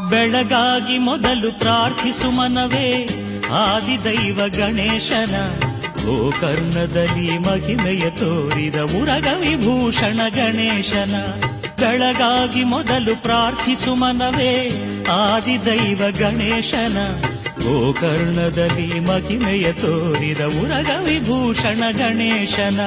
ಬೆಳಗಾಗಿ ಮೊದಲು ಪ್ರಾರ್ಥಿಸು ಮನವೇ ಆದಿದೈವ ಗಣೇಶನ, ಗೋಕರ್ಣದಲ್ಲಿ ಮಹಿಮೆಯ ತೋರಿದ ಮುರಗ ವಿಭೂಷಣ ಗಣೇಶನ. ಬೆಳಗಾಗಿ ಮೊದಲು ಪ್ರಾರ್ಥಿಸು ಮನವೇ ಆದಿದೈವ ಗಣೇಶನ, ಗೋಕರ್ಣದಲ್ಲಿ ಮಹಿಮೆಯ ತೋರಿದ ಮುರಗ ವಿಭೂಷಣ ಗಣೇಶನ.